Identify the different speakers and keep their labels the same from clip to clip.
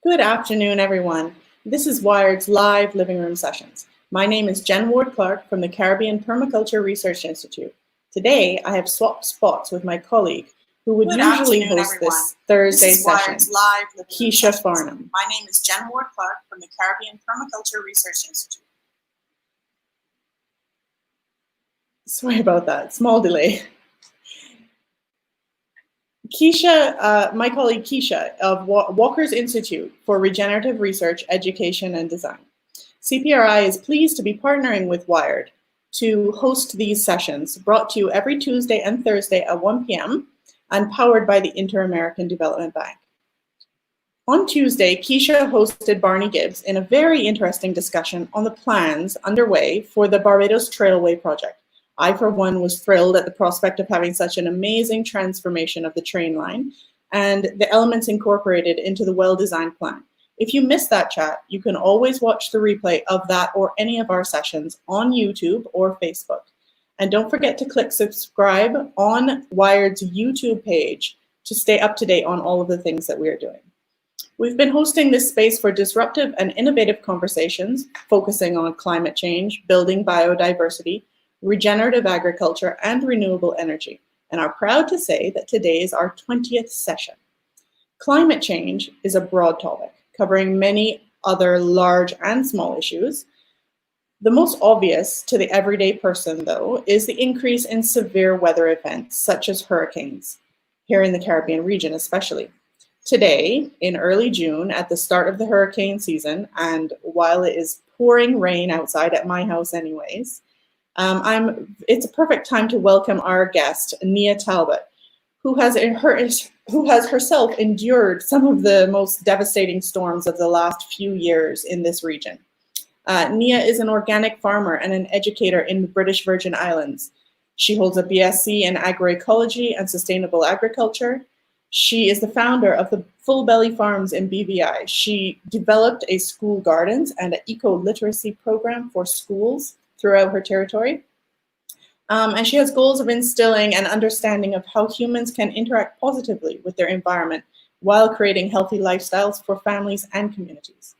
Speaker 1: Good afternoon, everyone. This is Wired's live living room sessions. My name is Jenn Clarke from the Caribbean Permaculture Research Institute. Today, I have swapped spots with my colleague who would usually host this Thursday session, Keisha Farnham.
Speaker 2: My name is Jenn Clarke from the Caribbean Permaculture Research Institute.
Speaker 1: Sorry about that, small delay. Keisha, my colleague Keisha of Walker's Institute for Regenerative Research, Education and Design. CPRI is pleased to be partnering with Wired to host these sessions, brought to you every Tuesday and Thursday at 1 p.m. and powered by the Inter-American Development Bank. On Tuesday, Keisha hosted Barney Gibbs in a very interesting discussion on the plans underway for the Barbados Trailway project. I, for one, was thrilled at the prospect of having such an amazing transformation of the train line and the elements incorporated into the well-designed plan. If you missed that chat, you can always watch the replay of that or any of our sessions on YouTube or Facebook. And don't forget to click subscribe on Wired's YouTube page to stay up to date on all of the things that we are doing. We've been hosting this space for disruptive and innovative conversations, focusing on climate change, building biodiversity, regenerative agriculture, and renewable energy, and are proud to say that today is our 20th session. Climate change is a broad topic, covering many other large and small issues. The most obvious to the everyday person, though, is the increase in severe weather events, such as hurricanes, here in the Caribbean region especially. Today, in early June, at the start of the hurricane season, and while it is pouring rain outside at my house anyways, it's a perfect time to welcome our guest, Nea Talbot, who has herself endured some of the most devastating storms of the last few years in this region. Nea is an organic farmer and an educator in the British Virgin Islands. She holds a BSc in Agroecology and Sustainable Agriculture. She is the founder of the Belly Farm BVI. She developed a school gardens and an eco-literacy program for schools throughout her territory. And she has goals of instilling an understanding of how humans can interact positively with their environment while creating healthy lifestyles for families and communities.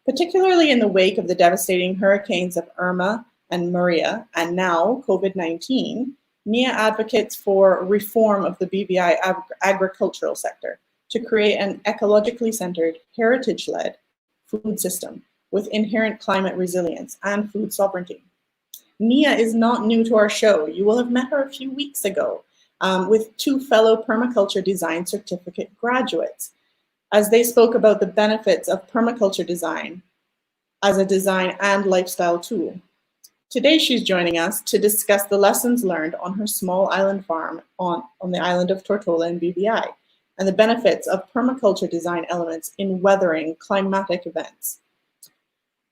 Speaker 1: Particularly in the wake of the devastating hurricanes of Irma and Maria, and now COVID-19, Nea advocates for reform of the BVI agricultural sector to create an ecologically-centred, heritage-led food system with inherent climate resilience and food sovereignty. Nea is not new to our show. You will have met her a few weeks ago with two fellow permaculture design certificate graduates as they spoke about the benefits of permaculture design as a design and lifestyle tool. Today she's joining us to discuss the lessons learned on her small island farm on the island of Tortola in BVI and the benefits of permaculture design elements in weathering climatic events.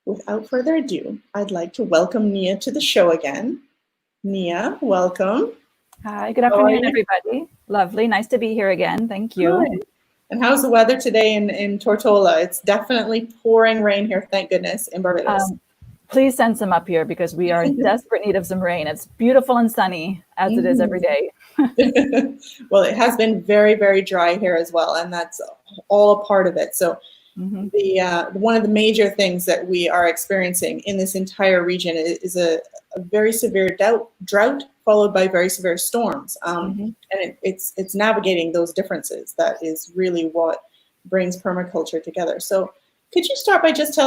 Speaker 1: Without further ado, I'd like to welcome Nea to the show again. Nea, welcome.
Speaker 3: Hi, good afternoon, everybody. Lovely, nice to be here again. Thank you.
Speaker 1: Hi. And how's the weather today in Tortola? It's definitely pouring rain here, thank goodness, in Barbados.
Speaker 3: Please send some up here because we are in desperate need of some rain. It's beautiful and sunny as it is every day.
Speaker 1: Well, it has been very, very dry here as well, and that's all a part of it. So one of the major things that we are experiencing in this entire region is a very severe drought followed by very severe storms. And it's navigating those differences that is really what brings permaculture together. So could you start by just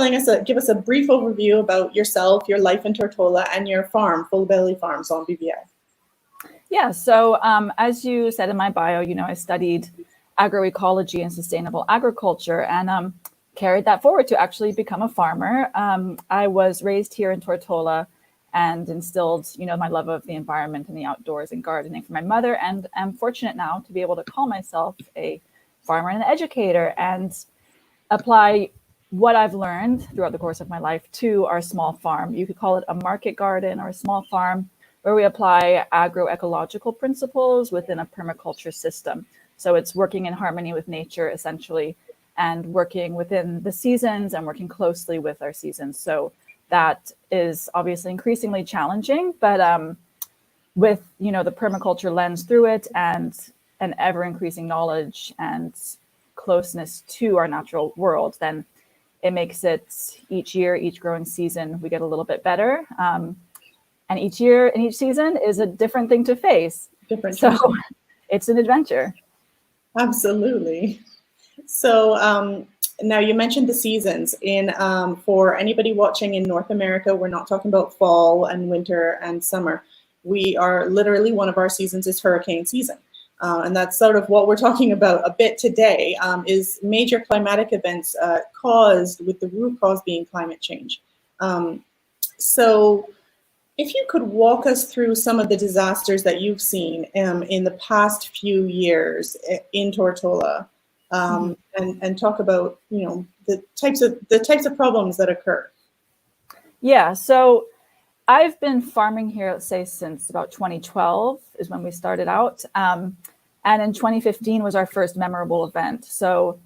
Speaker 1: give us a brief overview about yourself, your life in Tortola, and your farm, Full Belly Farms on BVI?
Speaker 3: Yeah, so as you said in my bio, I studied agroecology and sustainable agriculture and carried that forward to actually become a farmer. I was raised here in Tortola and instilled, my love of the environment and the outdoors and gardening from my mother. And I'm fortunate now to be able to call myself a farmer and an educator and apply what I've learned throughout the course of my life to our small farm. You could call it a market garden or a small farm where we apply agroecological principles within a permaculture system. So it's working in harmony with nature, essentially, and working within the seasons and working closely with our seasons. So that is obviously increasingly challenging, but with, the permaculture lens through it and an ever increasing knowledge and closeness to our natural world, then it makes it each year, each growing season, we get a little bit better. And each year and each season is a different thing to face. So it's an adventure.
Speaker 1: Absolutely. So now you mentioned the seasons. For anybody watching in North America, we're not talking about fall and winter and summer. We are literally, one of our seasons is hurricane season. And that's sort of what we're talking about a bit today, is major climatic events caused, with the root cause being climate change. So if you could walk us through some of the disasters that you've seen in the past few years in Tortola, and talk about, the types of problems that occur.
Speaker 3: Yeah, so I've been farming here, let's say, since about 2012 is when we started out. And in 2015 was our first memorable event. So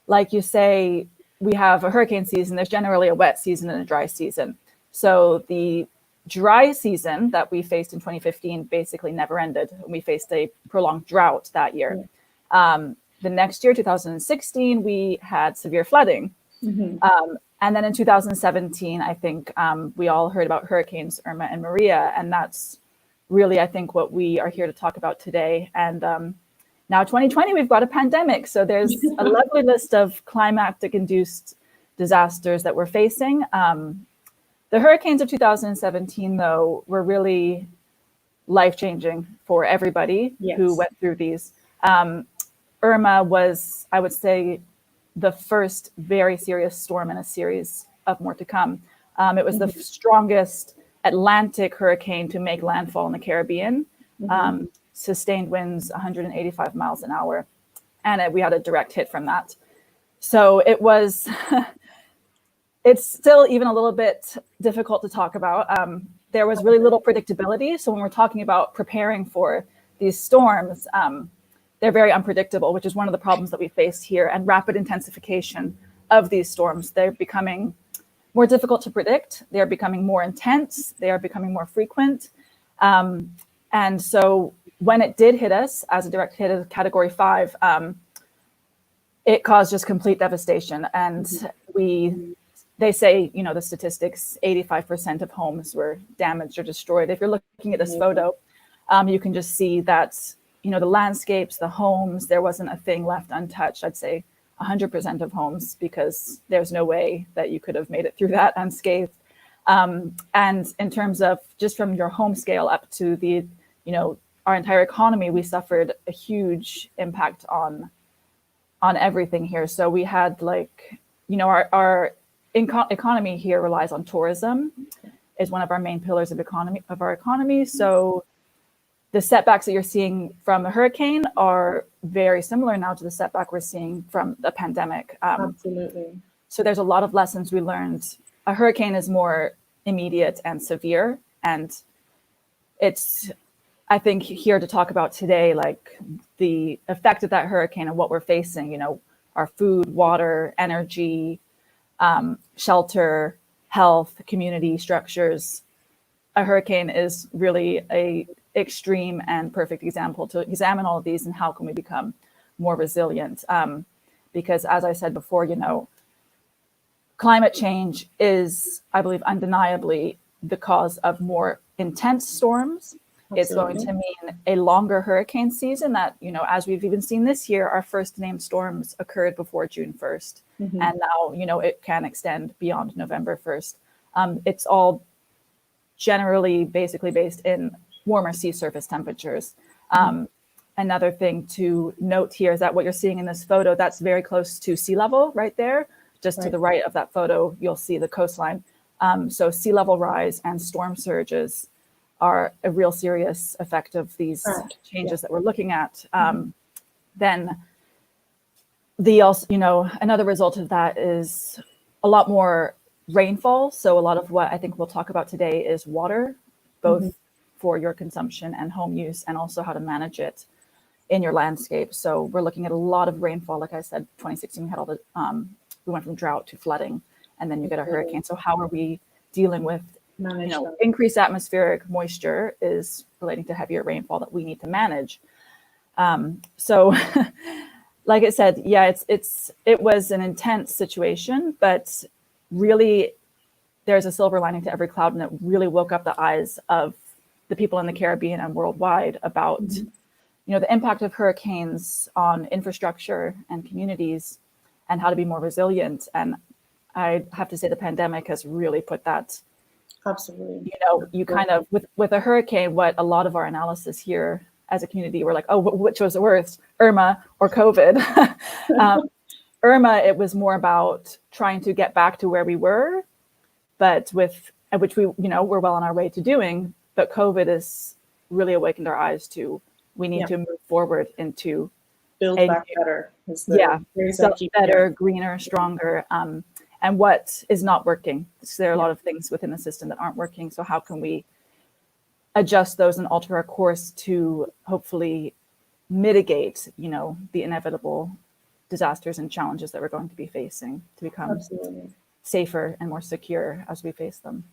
Speaker 3: like you say, we have a hurricane season. There's generally a wet season and a dry season. So the dry season that we faced in 2015 basically never ended. We faced a prolonged drought that year. The next year, 2016, we had severe flooding. And then in 2017, I think we all heard about hurricanes Irma and Maria. And that's really, I think, what we are here to talk about today. And now 2020, we've got a pandemic. So there's a lovely list of climatic-induced disasters that we're facing. The hurricanes of 2017, though, were really life-changing for everybody who went through these. Irma was, I would say, the first very serious storm in a series of more to come. It was the strongest Atlantic hurricane to make landfall in the Caribbean. Sustained winds 185 miles an hour. And we had a direct hit from that. So it was, it's still even a little bit difficult to talk about. There was really little predictability. So when we're talking about preparing for these storms, they're very unpredictable, which is one of the problems that we faced here, and rapid intensification of these storms. They're becoming more difficult to predict. They're becoming more intense. They are becoming more frequent. And so when it did hit us as a direct hit of Category 5, it caused just complete devastation. And they say, the statistics, 85% of homes were damaged or destroyed. If you're looking at this photo, you can just see that, the landscapes, the homes, there wasn't a thing left untouched. I'd say 100% of homes, because there's no way that you could have made it through that unscathed. And in terms of just from your home scale up to the, our entire economy, we suffered a huge impact on everything here. So we had our economy here relies on tourism, is one of our main pillars of our economy. So the setbacks that you're seeing from the hurricane are very similar now to the setback we're seeing from the pandemic.
Speaker 1: Absolutely.
Speaker 3: So there's a lot of lessons we learned. A hurricane is more immediate and severe. And it's, I think, here to talk about today, like the effect of that hurricane and what we're facing, our food, water, energy, shelter, health, community structures. A hurricane is really a extreme and perfect example to examine all of these and how can we become more resilient. Because as I said before, climate change is, I believe, undeniably the cause of more intense storms. Absolutely. It's going to mean a longer hurricane season that, as we've even seen this year, our first named storms occurred before June 1st. And now, it can extend beyond November 1st. It's all generally basically based in warmer sea surface temperatures. Another thing to note here is that what you're seeing in this photo, that's very close to sea level right there. Just to the right of that photo, you'll see the coastline. So sea level rise and storm surges are a real serious effect of these changes that we're looking at. Then another result of that is a lot more rainfall. So a lot of what I think we'll talk about today is water, both for your consumption and home use, and also how to manage it in your landscape. So we're looking at a lot of rainfall. Like I said, 2016, we had we went from drought to flooding, and then you get a hurricane. So how are we dealing with, increased atmospheric moisture is relating to heavier rainfall that we need to manage. So like I said, yeah, it was an intense situation, but really there's a silver lining to every cloud, and it really woke up the eyes of the people in the Caribbean and worldwide about, the impact of hurricanes on infrastructure and communities and how to be more resilient. And I have to say the pandemic has really put that.
Speaker 1: Absolutely.
Speaker 3: You kind of, with a hurricane, what a lot of our analysis here as a community, we're like, oh, which was the worst, Irma or COVID? Irma, it was more about trying to get back to where we were, but which we, we're well on our way to doing. But COVID has really awakened our eyes to, we need to move forward into
Speaker 1: build back better.
Speaker 3: Build better, greener, stronger. And what is not working? So there are a lot of things within the system that aren't working. So how can we adjust those and alter our course to hopefully mitigate, the inevitable disasters and challenges that we're going to be facing to become safer and more secure as we face them.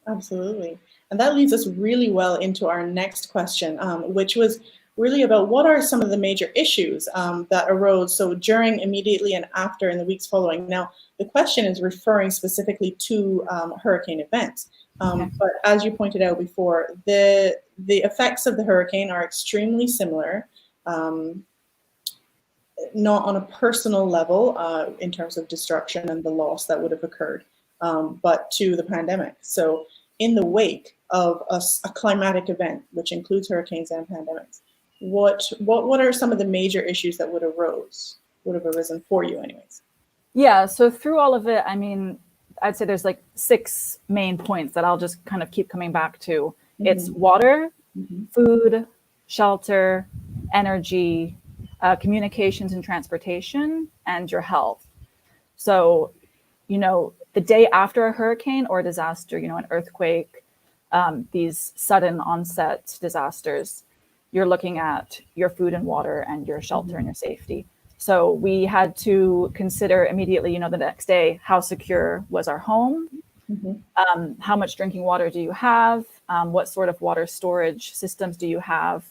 Speaker 1: Absolutely. And that leads us really well into our next question, which was really about what are some of the major issues that arose so during, immediately, and after in the weeks following. Now, the question is referring specifically to hurricane events. But as you pointed out before, the effects of the hurricane are extremely similar, not on a personal level in terms of destruction and the loss that would have occurred, but to the pandemic. So in the wake of a climatic event, which includes hurricanes and pandemics, what are some of the major issues that would have arisen for you anyways?
Speaker 3: Yeah, so through all of it, I mean, I'd say there's like 6 main points that I'll just kind of keep coming back to. It's water, food, shelter, energy, communications and transportation, and your health. So, the day after a hurricane or a disaster, an earthquake, these sudden onset disasters, you're looking at your food and water and your shelter and your safety. So we had to consider immediately, the next day, how secure was our home? How much drinking water do you have? What sort of water storage systems do you have?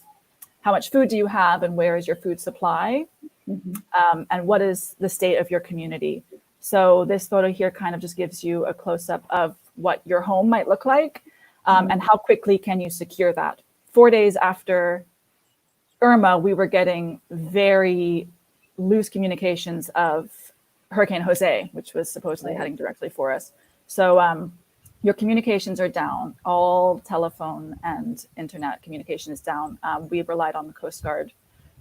Speaker 3: How much food do you have, and where is your food supply? And what is the state of your community? So this photo here kind of just gives you a close-up of what your home might look like, and how quickly can you secure that. 4 days after Irma, we were getting very loose communications of Hurricane Jose, which was supposedly heading directly for us. So your communications are down. All telephone and internet communication is down. We relied on the Coast Guard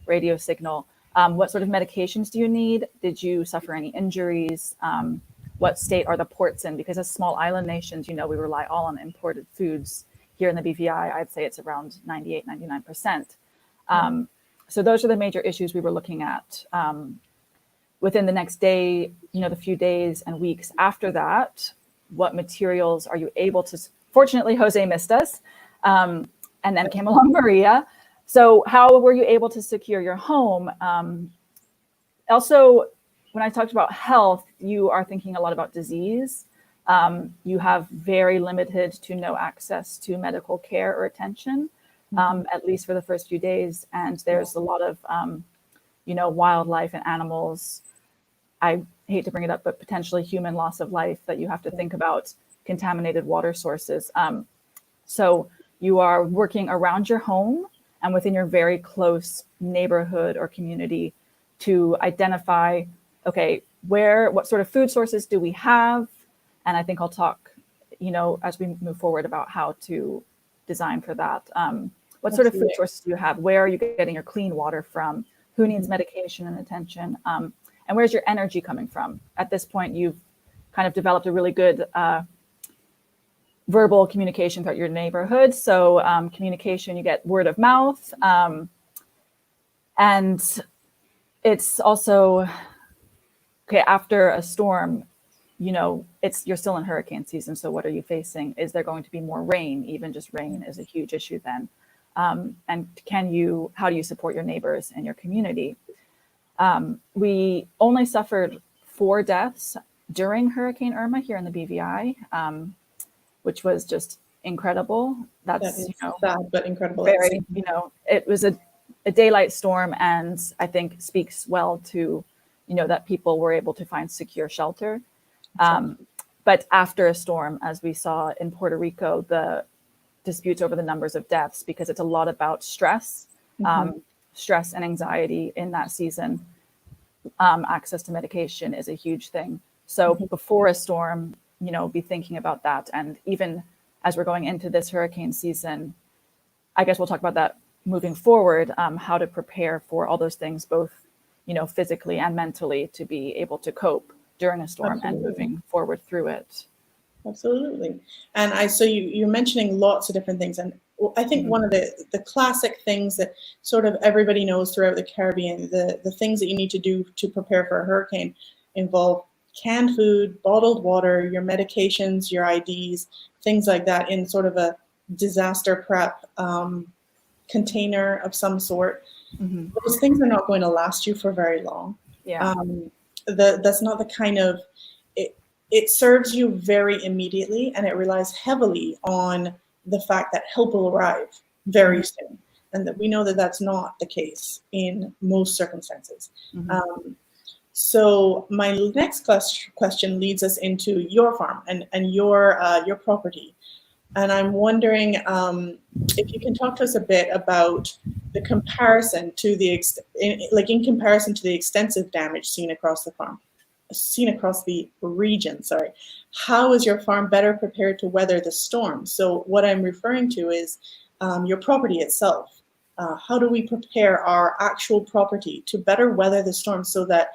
Speaker 3: radio signal. What sort of medications do you need? Did you suffer any injuries? What state are the ports in? Because as small island nations, we rely all on imported foods. Here in the BVI, I'd say it's around 98, 99%. So those are the major issues we were looking at. Within the next day, the few days and weeks after that, what materials are you able to, fortunately, Jose missed us, and then came along Maria. So how were you able to secure your home? Also, when I talked about health, you are thinking a lot about disease. You have very limited to no access to medical care or attention, at least for the first few days. And there's a lot of, wildlife and animals. I hate to bring it up, but potentially human loss of life that you have to think about, contaminated water sources. So you are working around your home and within your very close neighborhood or community to identify, okay, what sort of food sources do we have? And I think I'll talk, as we move forward about how to design for that. What sort of food sources do you have? Where are you getting your clean water from? Who needs medication and attention? And where's your energy coming from? At this point, you've kind of developed a really good verbal communication throughout your neighborhood. So communication, you get word of mouth. And it's also, okay, after a storm, you're still in hurricane season. So what are you facing? Is there going to be more rain? Even just rain is a huge issue then. And how do you support your neighbors and your community? We only suffered 4 deaths during Hurricane Irma here in the BVI, which was just incredible. That's
Speaker 1: sad, but incredible.
Speaker 3: Very, a daylight storm, and I think speaks well to, that people were able to find secure shelter. But after a storm, as we saw in Puerto Rico, the disputes over the numbers of deaths, because it's a lot about stress, stress and anxiety in that season. Access to medication is a huge thing. So before a storm, be thinking about that. And even as we're going into this hurricane season, I guess we'll talk about that moving forward, how to prepare for all those things, both, physically and mentally, to be able to cope during a storm and moving forward through it.
Speaker 1: Absolutely. And so you're mentioning lots of different things. And I think one of the classic things that sort of everybody knows throughout the Caribbean, the things that you need to do to prepare for a hurricane involve canned food, bottled water, your medications, your IDs, things like that in sort of a disaster prep container of some sort. Those things are not going to last you for very long.
Speaker 3: Yeah.
Speaker 1: That's not the kind of, it serves you very immediately, and it relies heavily on the fact that help will arrive very soon, and that we know that that's not the case in most circumstances. So my next question leads us into your farm and your property. And I'm wondering if you can talk to us a bit about the comparison to in comparison to the extensive damage seen across the region, sorry. How is your farm better prepared to weather the storm? So what I'm referring to is your property itself. How do we prepare our actual property to better weather the storm so that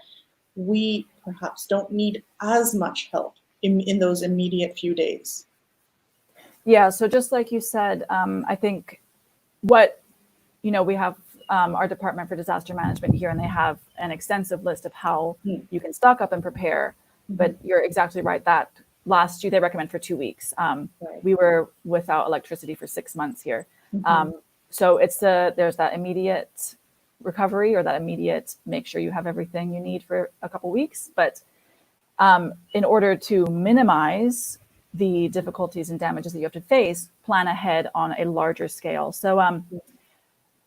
Speaker 1: we perhaps don't need as much help in those immediate few days?
Speaker 3: Yeah, so just like you said, I think we have our Department for Disaster Management here, and they have an extensive list of how you can stock up and prepare. But you're exactly right that last year they recommend for 2 weeks. We were without electricity for 6 months here. So there's that immediate recovery, or that immediate make sure you have everything you need for a couple weeks. But in order to minimize the difficulties and damages that you have to face, plan ahead on a larger scale. So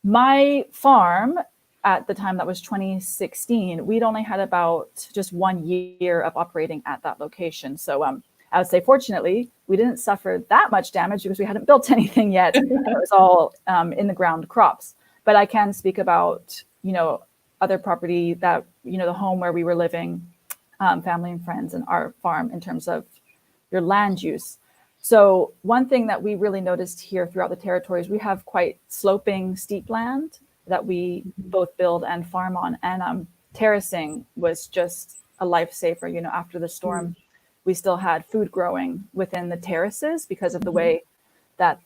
Speaker 3: my farm at the time, that was 2016, we'd only had about just 1 year of operating at that location. So I would say, fortunately, we didn't suffer that much damage because we hadn't built anything yet. It was all in the ground crops. But I can speak about, other property that, the home where we were living, family and friends, and our farm in terms of your land use. So one thing that we really noticed here throughout the territories, we have quite sloping, steep land that we both build and farm on. And terracing was just a lifesaver. After the storm, we still had food growing within the terraces because of the way that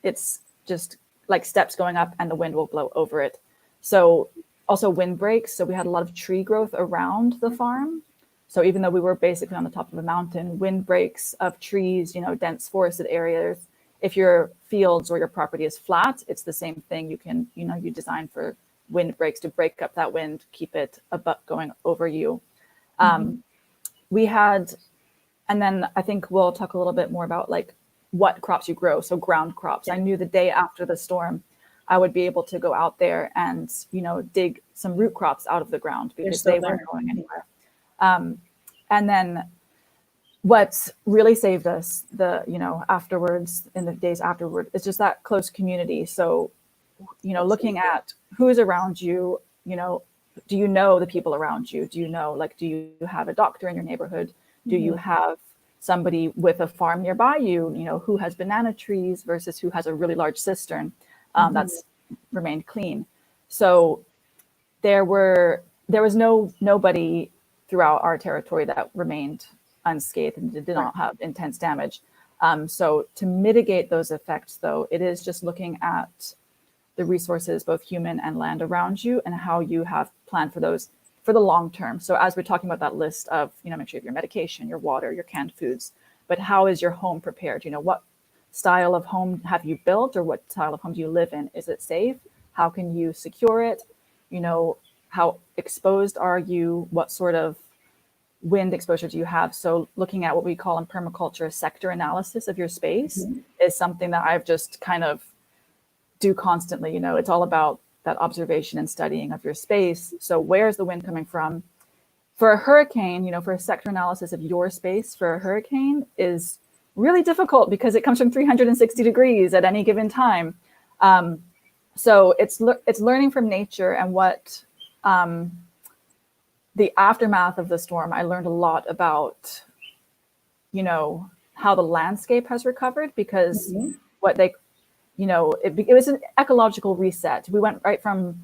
Speaker 3: it's just like steps going up and the wind will blow over it. So also windbreaks. So we had a lot of tree growth around the farm. So even though we were basically on the top of a mountain, windbreaks of trees, dense forested areas, if your fields or your property is flat, it's the same thing. You can, you design for windbreaks to break up that wind, keep it going over you. We had, and then I think we'll talk a little bit more about like what crops you grow. So ground crops. I knew the day after the storm, I would be able to go out there and, dig some root crops out of the ground because they weren't going anywhere. And then what really saved us afterwards, in the days afterward, is just that close community. So, looking at who's around you, do you know the people around you? Do you know, do you have a doctor in your neighborhood? Do you have somebody with a farm nearby you, who has banana trees versus who has a really large cistern that's remained clean? So there was nobody throughout our territory that remained unscathed and did not have intense damage. So to mitigate those effects, though, it is just looking at the resources, both human and land around you, and how you have planned for those for the long term. So as we're talking about that list of, make sure you have your medication, your water, your canned foods, but how is your home prepared? What style of home have you built, or what style of home do you live in? Is it safe? How can you secure it? How exposed are you? What sort of wind exposure do you have? So looking at what we call in permaculture a sector analysis of your space is something that I've just kind of do constantly. It's all about that observation and studying of your space. So where's the wind coming from? For a hurricane, for a sector analysis of your space for a hurricane is really difficult because it comes from 360 degrees at any given time. So it's learning from nature and what the aftermath of the storm. I learned a lot about, how the landscape has recovered because what they, it was an ecological reset. We went right from,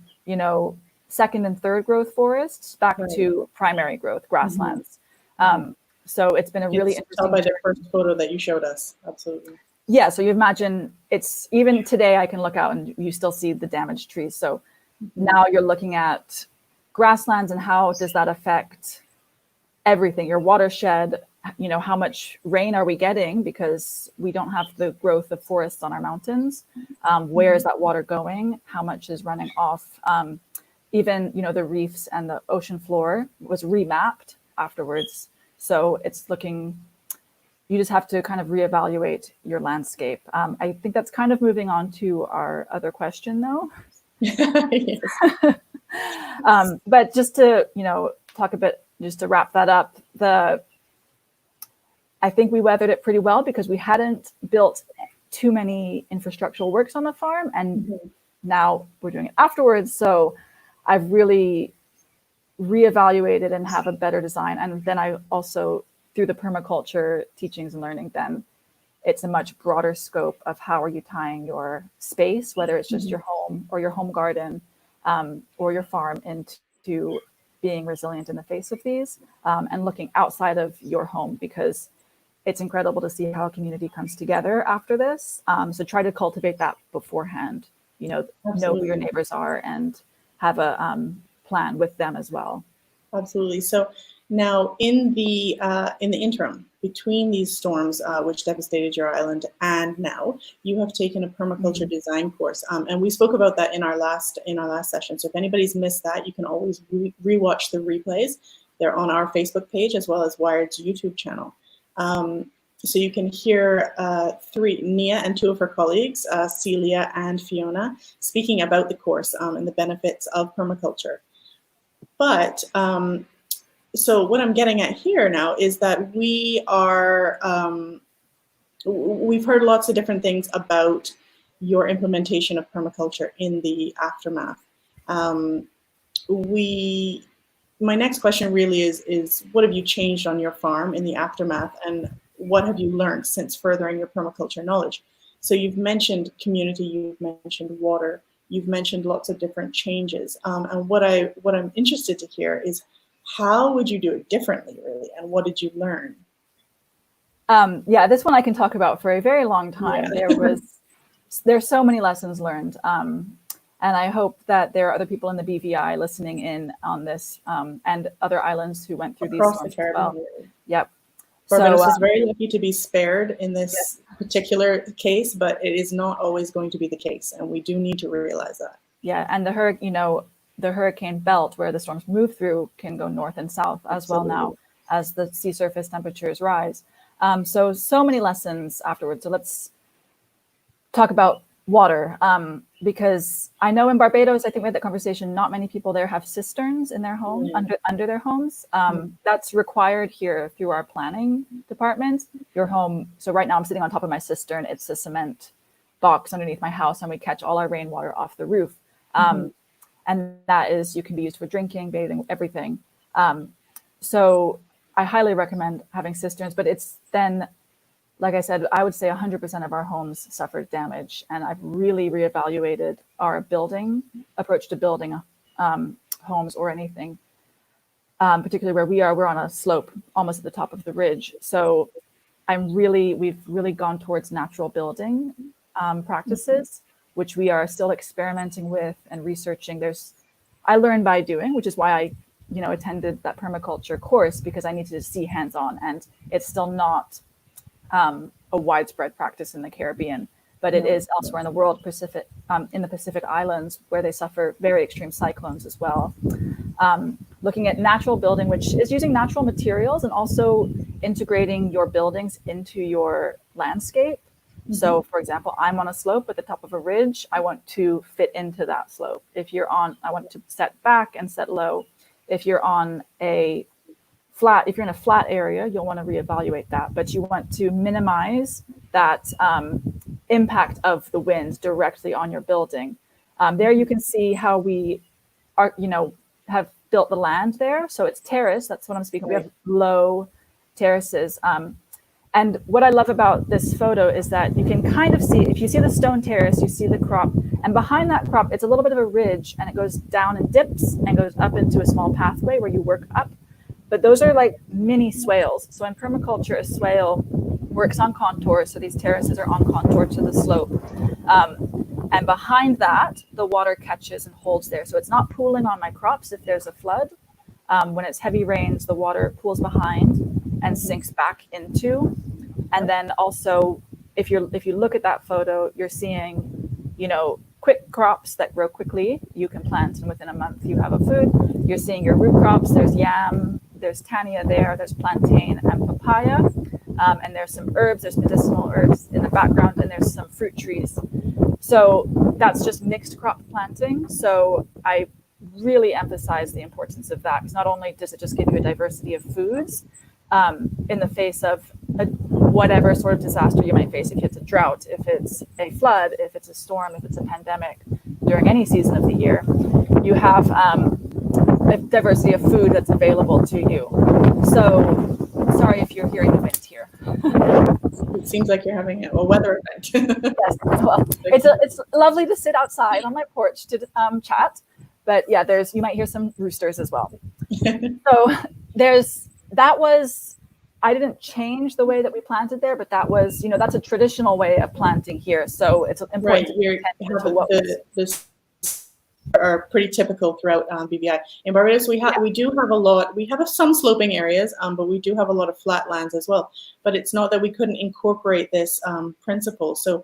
Speaker 3: second and third growth forests back to primary growth grasslands. So it's been a really interesting.
Speaker 1: Tell by the first photo that you showed us. Absolutely.
Speaker 3: Yeah. So you imagine it's even today I can look out and you still see the damaged trees. So now you're looking at grasslands and how does that affect everything, your watershed, how much rain are we getting because we don't have the growth of forests on our mountains. Where is that water going? How much is running off? Even, the reefs and the ocean floor was remapped afterwards. So it's looking, you just have to kind of reevaluate your landscape. I think that's kind of moving on to our other question though. But just to, talk a bit, just to wrap that up, I think we weathered it pretty well because we hadn't built too many infrastructural works on the farm, and now we're doing it afterwards. So I've really reevaluated and have a better design. And then I also, through the permaculture teachings and learning, then it's a much broader scope of how are you tying your space, whether it's just your home or your home garden or your farm, into being resilient in the face of these and looking outside of your home, because it's incredible to see how a community comes together after this. So try to cultivate that beforehand, know who your neighbors are and have a plan with them as well.
Speaker 1: Absolutely. So now in the interim between these storms, which devastated your island, and now you have taken a permaculture design course. And we spoke about that in our last session. So if anybody's missed that, you can always rewatch the replays. They're on our Facebook page as well as Wired's YouTube channel. So you can hear Nea and two of her colleagues, Celia and Fiona, speaking about the course and the benefits of permaculture. But so what I'm getting at here now is that we've heard lots of different things about your implementation of permaculture in the aftermath. My next question really is what have you changed on your farm in the aftermath, and what have you learned since furthering your permaculture knowledge? So you've mentioned community, you've mentioned water, you've mentioned lots of different changes. And what I'm interested to hear is how would you do it differently, really, and what did you learn?
Speaker 3: Yeah, this one I can talk about for a very long time. Yeah. There's so many lessons learned. And I hope that there are other people in the BVI listening in on this and other islands who went through
Speaker 1: across
Speaker 3: these storms
Speaker 1: the Caribbean.
Speaker 3: Well. Yep.
Speaker 1: Barbados is very lucky to be spared in this particular case, but it is not always going to be the case, and we do need to realize that.
Speaker 3: Yeah, and the hurricane belt where the storms move through can go north and south as well now as the sea surface temperatures rise. So many lessons afterwards. So let's talk about water, because I know in Barbados, I think we had that conversation, not many people there have cisterns in their home, under their homes. That's required here through our planning department. Your home, so right now I'm sitting on top of my cistern. It's a cement box underneath my house, and we catch all our rainwater off the roof. And that is, you can be used for drinking, bathing, everything. So I highly recommend having cisterns, but it's then, like I said, I would say 100% of our homes suffered damage, and I've really reevaluated our approach to building homes or anything, particularly where we're on a slope almost at the top of the ridge. So we've really gone towards natural building practices, which we are still experimenting with and researching. I learned by doing, which is why I attended that permaculture course, because I needed to see hands-on, and it's still not a widespread practice in the Caribbean, but it is elsewhere in the world, in the Pacific Islands, where they suffer very extreme cyclones as well. Looking at natural building, which is using natural materials and also integrating your buildings into your landscape. So for example, I'm on a slope at the top of a ridge. I want to fit into that slope. If you're on, I want to set back and set low. If you're on a flat, if you're in a flat area, you'll want to reevaluate that, but you want to minimize that impact of the wind directly on your building. There you can see how we are, have built the land there. So it's terrace, that's what I'm speaking. We have low terraces. And what I love about this photo is that you can kind of see, if you see the stone terrace, you see the crop, and behind that crop, it's a little bit of a ridge, and it goes down and dips and goes up into a small pathway where you work up. But those are like mini swales. So in permaculture, a swale works on contour. So these terraces are on contour to the slope. And behind that, the water catches and holds there. So it's not pooling on my crops if there's a flood. When it's heavy rains, the water pools behind and sinks back into. And then also, if you look at that photo, you're seeing, quick crops that grow quickly. You can plant, and within a month you have a food. You're seeing your root crops. There's yam, there's tania there, there's plantain and papaya, and there's some herbs, there's medicinal herbs in the background, and there's some fruit trees. So that's just mixed crop planting. So I really emphasize the importance of that, because not only does it just give you a diversity of foods in the face of whatever sort of disaster you might face, if it's a drought, if it's a flood, if it's a storm, if it's a pandemic, during any season of the year, you have a diversity of food that's available to you. So sorry if you're hearing the wind here.
Speaker 1: It seems like you're having a weather event.
Speaker 3: Yes, well, it's lovely to sit outside on my porch to chat, but yeah, you might hear some roosters as well. So I didn't change the way that we planted there, but that was, that's a traditional way of planting here. So it's important to what
Speaker 1: this are pretty typical throughout BVI. In Barbados, we have some sloping areas, but we do have a lot of flat lands as well. But it's not that we couldn't incorporate this principle. So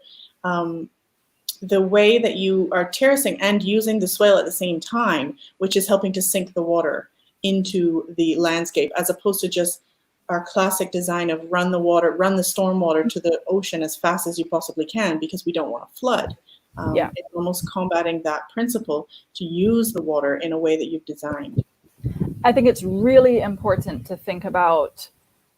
Speaker 1: the way that you are terracing and using the swale at the same time, which is helping to sink the water into the landscape, as opposed to just our classic design of run the storm water to the ocean as fast as you possibly can, because we don't want to flood. It's almost combating that principle to use the water in a way that you've designed.
Speaker 3: I think it's really important to think about,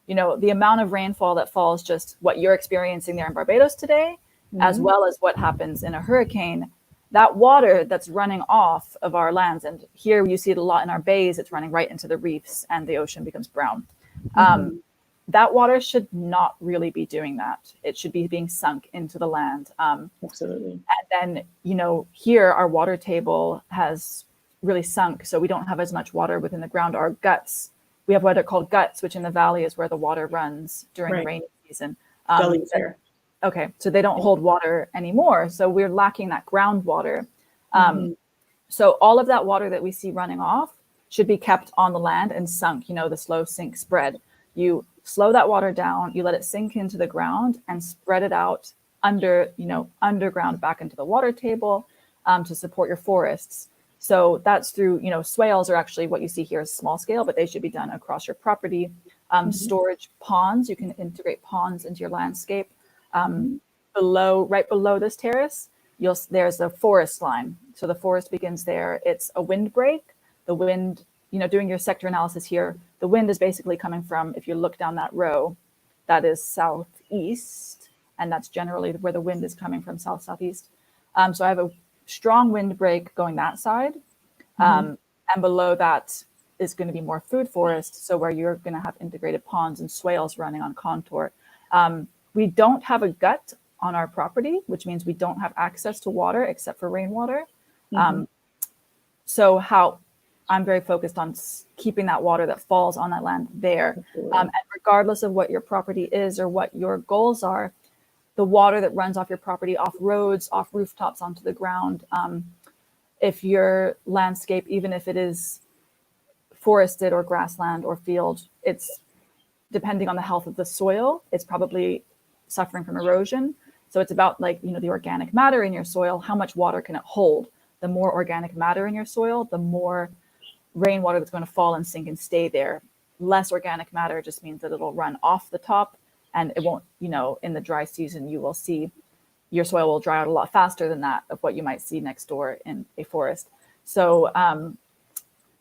Speaker 3: the amount of rainfall that falls, just what you're experiencing there in Barbados today, as well as what happens in a hurricane. That water that's running off of our lands, and here you see it a lot in our bays, it's running right into the reefs and the ocean becomes brown. That water should not really be doing that. It should be being sunk into the land.
Speaker 1: Absolutely.
Speaker 3: And then, here our water table has really sunk. So we don't have as much water within the ground. Our guts, we have what are called guts, which in the valley is where the water runs during the rainy season.
Speaker 1: Gullies there.
Speaker 3: Okay, so they don't hold water anymore. So we're lacking that groundwater. So all of that water that we see running off should be kept on the land and sunk, the slow sink spread. You slow that water down, you let it sink into the ground and spread it out underground back into the water table to support your forests. So that's through, swales are actually what you see here is small scale, but they should be done across your property. Storage ponds, you can integrate ponds into your landscape. Right below this terrace, there's a forest line. So the forest begins there. It's a windbreak. The wind, doing your sector analysis here, the wind is basically coming from, if you look down that row, that is southeast, and that's generally where the wind is coming from, southeast. So I have a strong windbreak going that side, and below that is going to be more food forest, so where you're going to have integrated ponds and swales running on contour. We don't have a gut on our property, which means we don't have access to water except for rainwater. So I'm very focused on keeping that water that falls on that land there. And regardless of what your property is or what your goals are, the water that runs off your property, off roads, off rooftops, onto the ground, if your landscape, even if it is forested or grassland or field, it's depending on the health of the soil, it's probably suffering from erosion. So it's about the organic matter in your soil, how much water can it hold? The more organic matter in your soil, the more rainwater that's going to fall and sink and stay there. Less organic matter just means that it'll run off the top And it won't, in the dry season, you will see your soil will dry out a lot faster than that of what you might see next door in a forest. So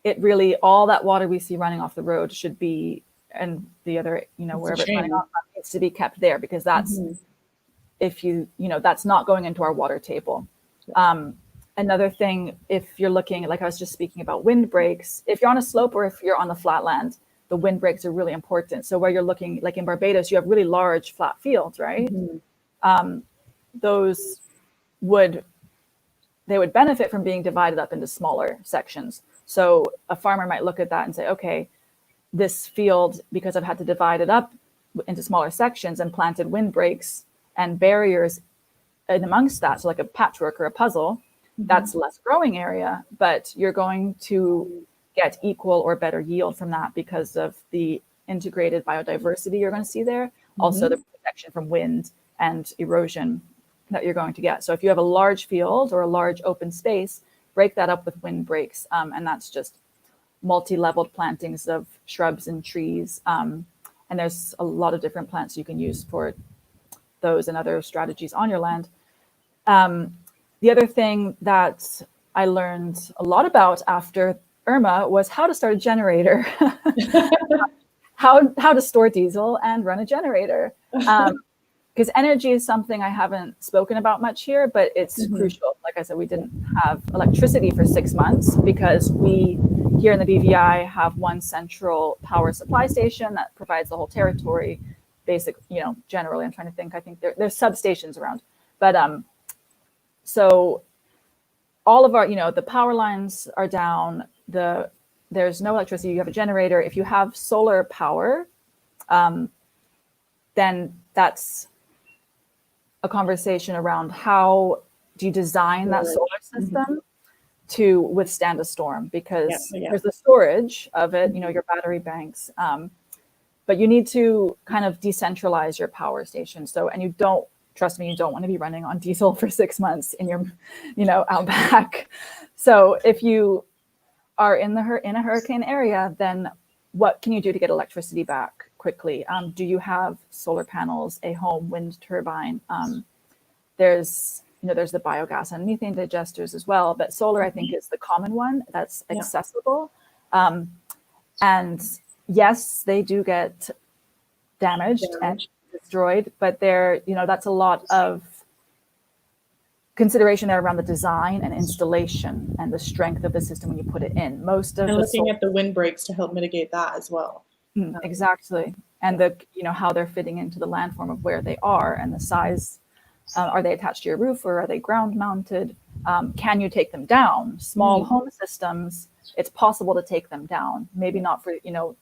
Speaker 3: it really, all that water we see running off the road should be, and the other, wherever it's running off, needs to be kept there, because that's, if that's not going into our water table. Another thing, if you're looking, like I was just speaking about windbreaks, if you're on a slope or if you're on the flat land, the windbreaks are really important. So where you're looking, like in Barbados, you have really large flat fields, right? Those would benefit from being divided up into smaller sections. So a farmer might look at that and say, okay, this field, because I've had to divide it up into smaller sections and planted windbreaks and barriers in amongst that, so like a patchwork or a puzzle, that's less growing area, but you're going to get equal or better yield from that because of the integrated biodiversity you're going to see there. Also the protection from wind and erosion that you're going to get. So if you have a large field or a large open space, break that up with windbreaks. And that's just multi-leveled plantings of shrubs and trees. And there's a lot of different plants you can use for those and other strategies on your land. The other thing that I learned a lot about after Irma was how to start a generator, how to store diesel and run a generator. Because energy is something I haven't spoken about much here, but it's crucial. Like I said, we didn't have electricity for 6 months because we here in the BVI have one central power supply station that provides the whole territory. Generally, I'm trying to think. I think there's substations around, but so all of our, the power lines are down. There's no electricity. You have a generator. If you have solar power, then that's a conversation around how do you design that solar system to withstand a storm, because there's the storage of it, your battery banks, but you need to kind of decentralize your power station. So, and you don't, trust me, you don't want to be running on diesel for 6 months in your, outback. So if you are in a hurricane area, then what can you do to get electricity back quickly? Do you have solar panels, a home wind turbine? There's the biogas and methane digesters as well, but solar, I think, is the common one that's accessible. And yes, they do get damaged and destroyed, but that's a lot of consideration there around the design and installation and the strength of the system when you put it in. And
Speaker 1: looking at the windbreaks to help mitigate that as well.
Speaker 3: Exactly. And how they're fitting into the landform of where they are and the size. Are they attached to your roof or are they ground mounted? Can you take them down? Small home systems, it's possible to take them down. Maybe not for, you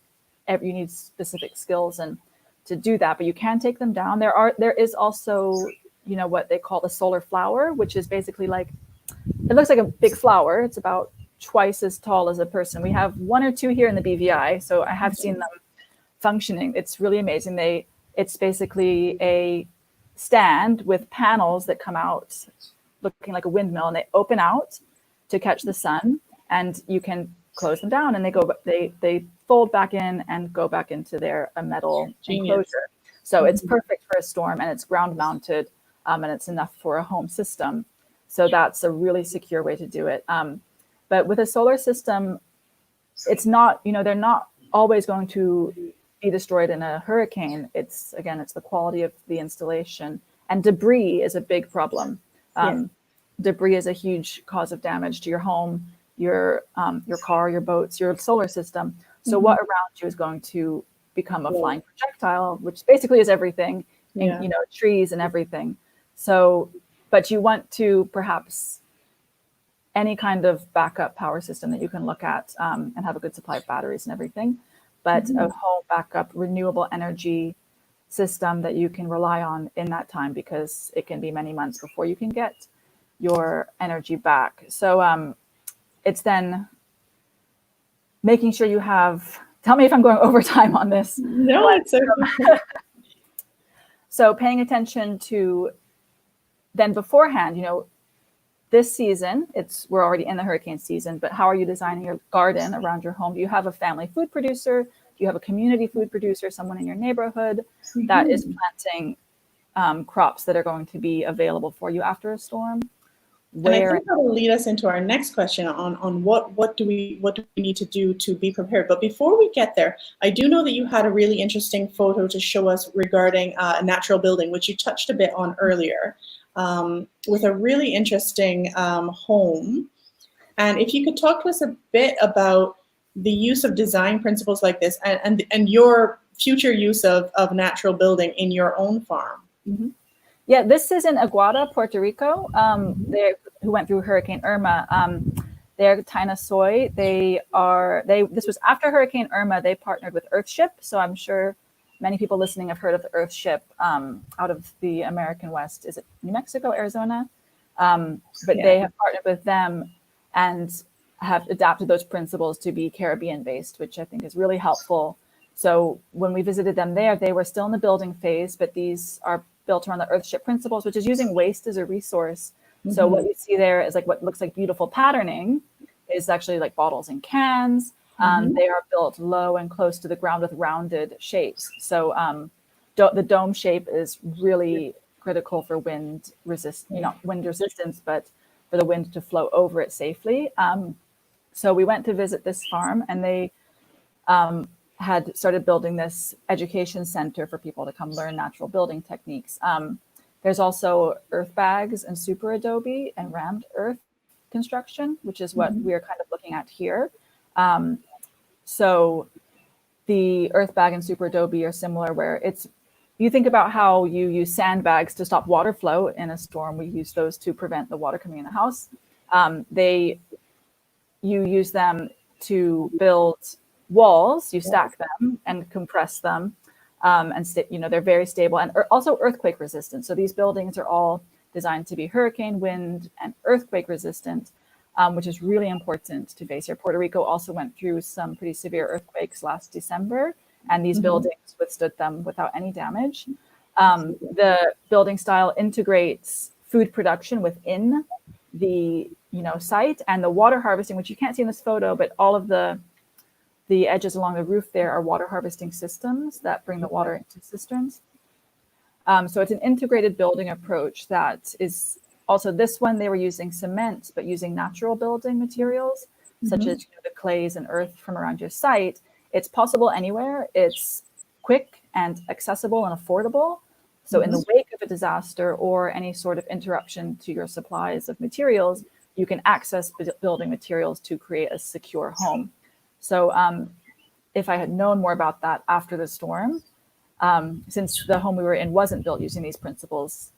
Speaker 3: need specific skills and to do that, but you can take them down. There is also, what they call the solar flower, which is basically like, it looks like a big flower. It's about twice as tall as a person. We have one or two here in the BVI, so I have seen them functioning. It's really amazing. It's basically a stand with panels that come out looking like a windmill, and they open out to catch the sun, and you can close them down and they fold back in and go back into their metal enclosure. So it's perfect for a storm, and it's ground mounted, and it's enough for a home system. So that's a really secure way to do it. But with a solar system, it's not, they're not always going to be destroyed in a hurricane. It's the quality of the installation, and debris is a big problem. Debris is a huge cause of damage to your home, your car, your boats, your solar system. So what around you is going to become a flying projectile, which basically is everything, and, trees and everything. So, but you want to perhaps any kind of backup power system that you can look at and have a good supply of batteries and everything. But a whole backup renewable energy system that you can rely on in that time, because it can be many months before you can get your energy back. So it's then making sure you have, tell me if I'm going over time on this.
Speaker 1: No, it's okay.
Speaker 3: So paying attention to then beforehand, this season, we're already in the hurricane season, but how are you designing your garden around your home? Do you have a family food producer? you have a community food producer, someone in your neighborhood that is planting crops that are going to be available for you after a storm?
Speaker 1: And I think that will lead us into our next question on what do we need to do to be prepared. But before we get there, I do know that you had a really interesting photo to show us regarding a natural building, which you touched a bit on earlier, with a really interesting home. And if you could talk to us a bit about the use of design principles like this and your future use of natural building in your own farm.
Speaker 3: Mm-hmm. Yeah, this is in Aguada, Puerto Rico. Who went through Hurricane Irma. They're Taina Soy. This was after Hurricane Irma. They partnered with Earthship. So I'm sure many people listening have heard of the Earthship out of the American West. Is it New Mexico, Arizona? They have partnered with them and have adapted those principles to be Caribbean-based, which I think is really helpful. So when we visited them there, they were still in the building phase, but these are built around the Earthship principles, which is using waste as a resource. So what you see there is like what looks like beautiful patterning is actually like bottles and cans. They are built low and close to the ground with rounded shapes. So the dome shape is really critical for wind resistance, but for the wind to flow over it safely. So we went to visit this farm, and they had started building this education center for people to come learn natural building techniques. There's also earth bags and super adobe and rammed earth construction, which is what we're kind of looking at here. So the earth bag and super adobe are similar, where you think about how you use sandbags to stop water flow in a storm. We use those to prevent the water coming in the house. You use them to build walls. You stack them and compress them. They're very stable and also earthquake resistant. So these buildings are all designed to be hurricane, wind, and earthquake resistant, which is really important to face here. Puerto Rico also went through some pretty severe earthquakes last December, and these buildings withstood them without any damage. The building style integrates food production within the site, and the water harvesting, which you can't see in this photo, but all of the edges along the roof there are water harvesting systems that bring the water into cisterns. So it's an integrated building approach that is also, this one they were using cement, but using natural building materials, such as the clays and earth from around your site. It's possible anywhere. It's quick and accessible and affordable. So in the wake of a disaster or any sort of interruption to your supplies of materials, you can access building materials to create a secure home. So if I had known more about that after the storm, since the home we were in wasn't built using these principles,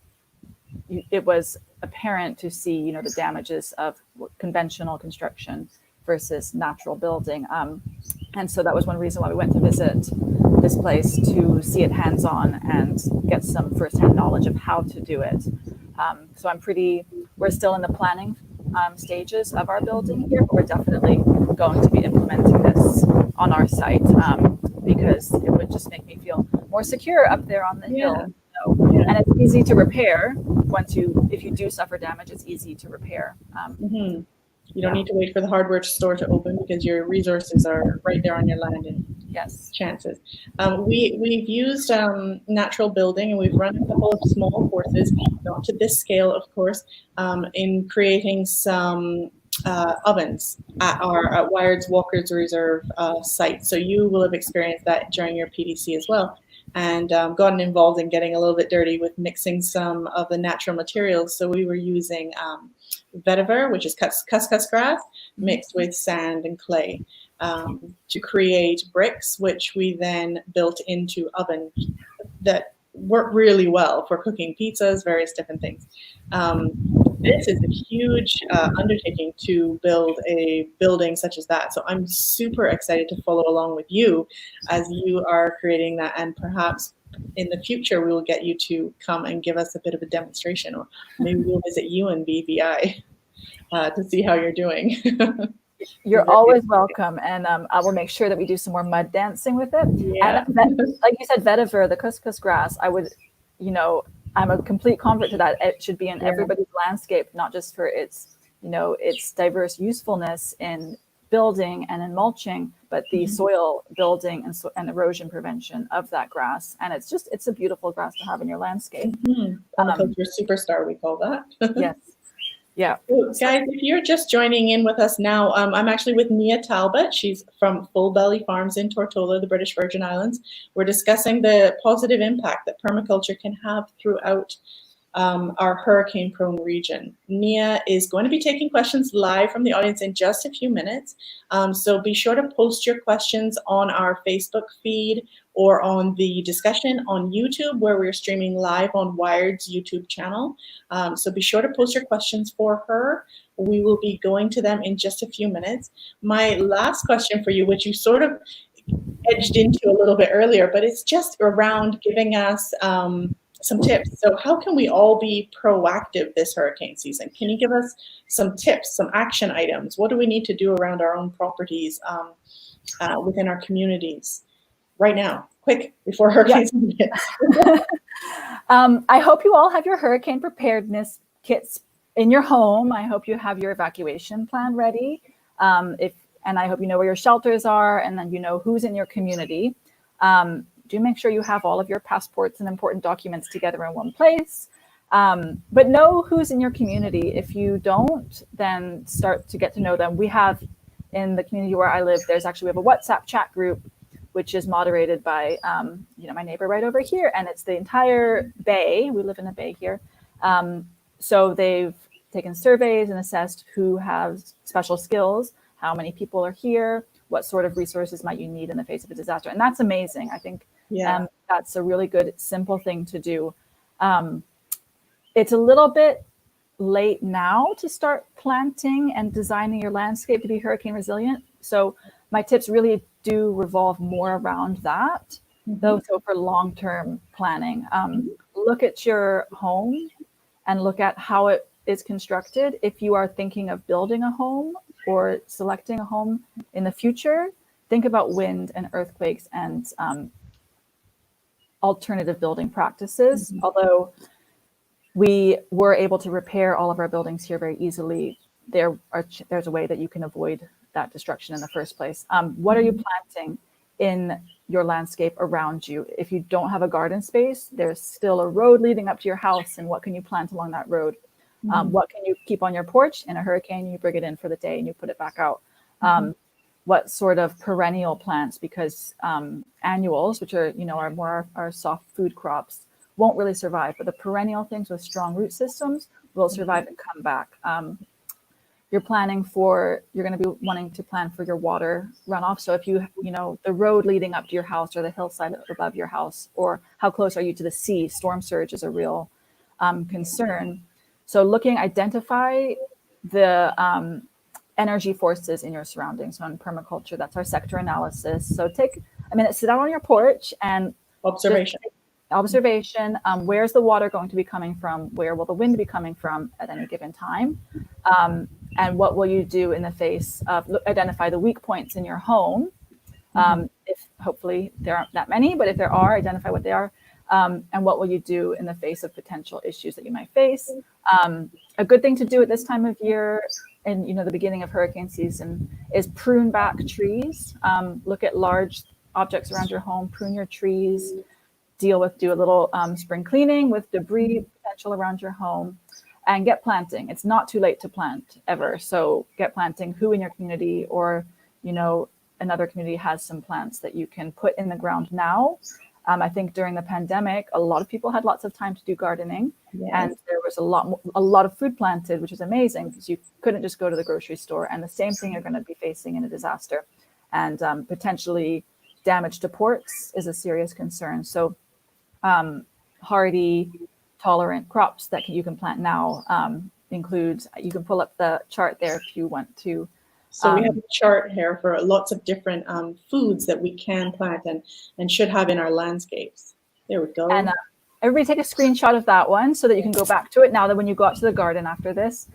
Speaker 3: it was apparent to see, the damages of conventional construction versus natural building. And so that was one reason why we went to visit this place, to see it hands-on and get some firsthand knowledge of how to do it. So we're still in the planning stages of our building here, but we're definitely going to be implementing this on our site because it would just make me feel more secure up there on the hill. And it's easy to repair. If you do suffer damage, it's easy to repair.
Speaker 1: You don't need to wait for the hardware store to open because your resources are right there on your land and chances. We've used natural building, and we've run a couple of small courses, not to this scale, of course, in creating some ovens at Wired's Walker's Reserve site. So you will have experienced that during your PDC as well, and gotten involved in getting a little bit dirty with mixing some of the natural materials. So we were using vetiver, which is cuscus grass, mixed with sand and clay to create bricks, which we then built into ovens that work really well for cooking pizzas, various different things. This is a huge undertaking to build a building such as that. So I'm super excited to follow along with you as you are creating that. And perhaps in the future, we will get you to come and give us a bit of a demonstration, or maybe we'll visit you in BVI to see how you're doing.
Speaker 3: You're always welcome. And I will make sure that we do some more mud dancing with it.
Speaker 1: Yeah.
Speaker 3: And like you said, vetiver, the couscous grass, I'm a complete convert to that. It should be in everybody's landscape, not just for its diverse usefulness in building and in mulching, but the soil building and erosion prevention of that grass. And it's a beautiful grass to have in your landscape.
Speaker 1: Permaculture superstar, we call that.
Speaker 3: Yes. Yeah.
Speaker 1: So, guys, if you're just joining in with us now, I'm actually with Nea Talbot. She's from Belly Farms in Tortola, the British Virgin Islands. We're discussing the positive impact that permaculture can have throughout our hurricane-prone region. Nea is going to be taking questions live from the audience in just a few minutes. So be sure to post your questions on our Facebook feed or on the discussion on YouTube, where we're streaming live on Wired's YouTube channel. So be sure to post your questions for her. We will be going to them in just a few minutes. My last question for you, which you sort of edged into a little bit earlier, but it's just around giving us some tips. So how can we all be proactive this hurricane season? Can you give us some tips, some action items? What do we need to do around our own properties within our communities right now? Quick, before hurricane season hits.
Speaker 3: I hope you all have your hurricane preparedness kits in your home. I hope you have your evacuation plan ready. And I hope you know where your shelters are, and then you know who's in your community. Do make sure you have all of your passports and important documents together in one place. But know who's in your community. If you don't, then start to get to know them. We have, in the community where I live, we have a WhatsApp chat group, which is moderated by my neighbor right over here, and it's the entire bay. We live in a bay here. So they've taken surveys and assessed who has special skills, how many people are here, what sort of resources might you need in the face of a disaster. And that's amazing. I think that's a really good, simple thing to do. It's a little bit late now to start planting and designing your landscape to be hurricane resilient. So my tips really do revolve more around that, though. So for long-term planning, look at your home and look at how it is constructed. If you are thinking of building a home or selecting a home in the future, think about wind and earthquakes and alternative building practices. Although we were able to repair all of our buildings here very easily, there's a way that you can avoid that destruction in the first place. What are you planting in your landscape around you? If you don't have a garden space, there's still a road leading up to your house, and what can you plant along that road? What can you keep on your porch? In a hurricane, you bring it in for the day and you put it back out. What sort of perennial plants, because annuals, which are more our soft food crops, won't really survive, but the perennial things with strong root systems will survive and come back. You're going to be wanting to plan for your water runoff. So if the road leading up to your house or the hillside above your house, or how close are you to the sea, storm surge is a real concern. So identify the energy forces in your surroundings. So in permaculture, that's our sector analysis. So take a minute, sit out on your porch and observation. Where's the water going to be coming from? Where will the wind be coming from at any given time? And what will you do in the face of, identify the weak points in your home. If hopefully there aren't that many, but if there are, identify what they are. And what will you do in the face of potential issues that you might face? A good thing to do at this time of year, in the beginning of hurricane season, is prune back trees. Look at large objects around your home, prune your trees, do a little spring cleaning with debris potential around your home, and get planting. It's not too late to plant ever. So get planting. Who in your community or another community has some plants that you can put in the ground now? I think during the pandemic, a lot of people had lots of time to do gardening, and there was a lot of food planted, which is amazing because you couldn't just go to the grocery store. And the same thing you're going to be facing in a disaster, and potentially damage to ports is a serious concern. So hardy, tolerant crops that you can plant now include, you can pull up the chart there if you want to.
Speaker 1: So we have a chart here for lots of different foods that we can plant and should have in our landscapes. There we go.
Speaker 3: And everybody take a screenshot of that one so that you can go back to it now that when you go out to the garden after this.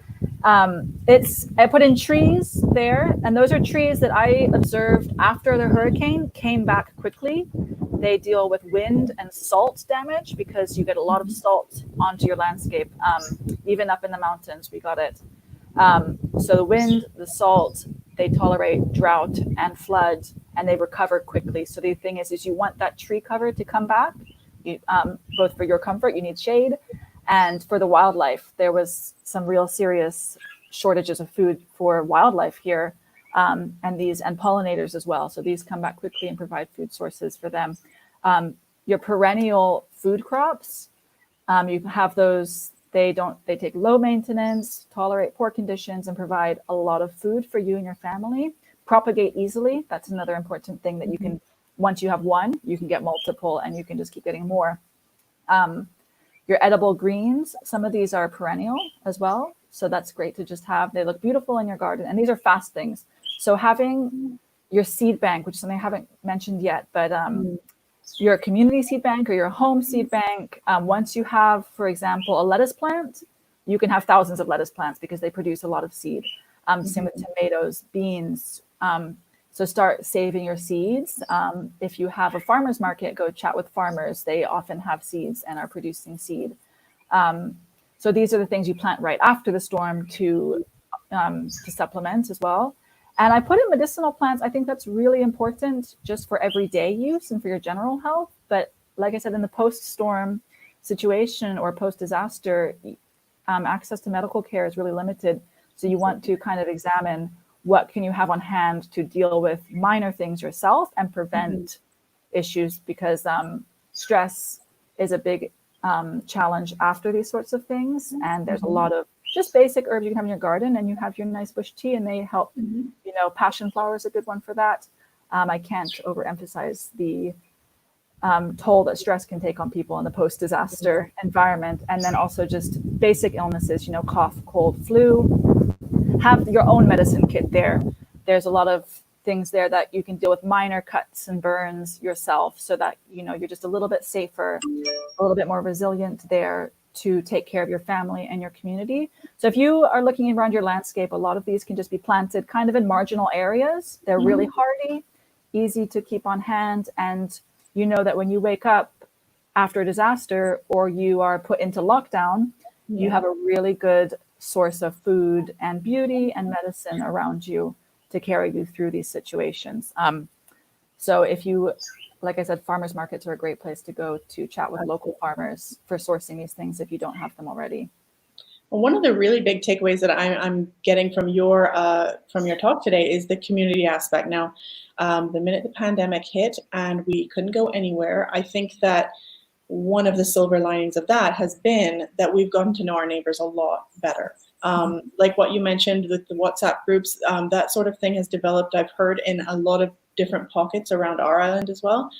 Speaker 3: I put in trees there, and those are trees that I observed after the hurricane came back quickly. They deal with wind and salt damage because you get a lot of salt onto your landscape. Even up in the mountains, we got it. So the wind, the salt, they tolerate drought and flood and they recover quickly. So the thing is you want that tree cover to come back. Both for your comfort, you need shade, and for the wildlife, there was some real serious shortages of food for wildlife here, and pollinators as well. So these come back quickly and provide food sources for them. Your perennial food crops, you have those. They take low maintenance, tolerate poor conditions, and provide a lot of food for you and your family. Propagate easily. That's another important thing that you can. Once you have one, you can get multiple, and you can just keep getting more. Your edible greens, some of these are perennial as well. So that's great to just have. They look beautiful in your garden. And these are fast things. So having your seed bank, which is something I haven't mentioned yet, but your community seed bank or your home seed bank, once you have, for example, a lettuce plant, you can have thousands of lettuce plants because they produce a lot of seed. Same with tomatoes, beans. So start saving your seeds. If you have a farmer's market, go chat with farmers. They often have seeds and are producing seed. So these are the things you plant right after the storm to supplement as well. And I put in medicinal plants. I think that's really important just for everyday use and for your general health. But like I said, in the post-storm situation or post-disaster, access to medical care is really limited. So you want to kind of examine what can you have on hand to deal with minor things yourself and prevent issues, because stress is a big challenge after these sorts of things. And there's a lot of just basic herbs you can have in your garden, and you have your nice bush tea, and they help. Passion flower is a good one for that. I can't overemphasize the toll that stress can take on people in the post-disaster environment. And then also just basic illnesses, cough, cold, flu. Have your own medicine kit there. There's a lot of things there that you can deal with minor cuts and burns yourself, so that you're just a little bit safer, a little bit more resilient there to take care of your family and your community. So if you are looking around your landscape, a lot of these can just be planted kind of in marginal areas. They're really hardy, easy to keep on hand, and that when you wake up after a disaster or you are put into lockdown, you have a really good source of food and beauty and medicine around you to carry you through these situations. So if you, like I said, farmers markets are a great place to go to chat with local farmers for sourcing these things if you don't have them already.
Speaker 1: Well, one of the really big takeaways that I'm getting from your talk today is the community aspect. Now, the minute the pandemic hit and we couldn't go anywhere, I think that one of the silver linings of that has been that we've gotten to know our neighbors a lot better. Like what you mentioned with the WhatsApp groups, that sort of thing has developed, I've heard, in a lot of different pockets around our island as well.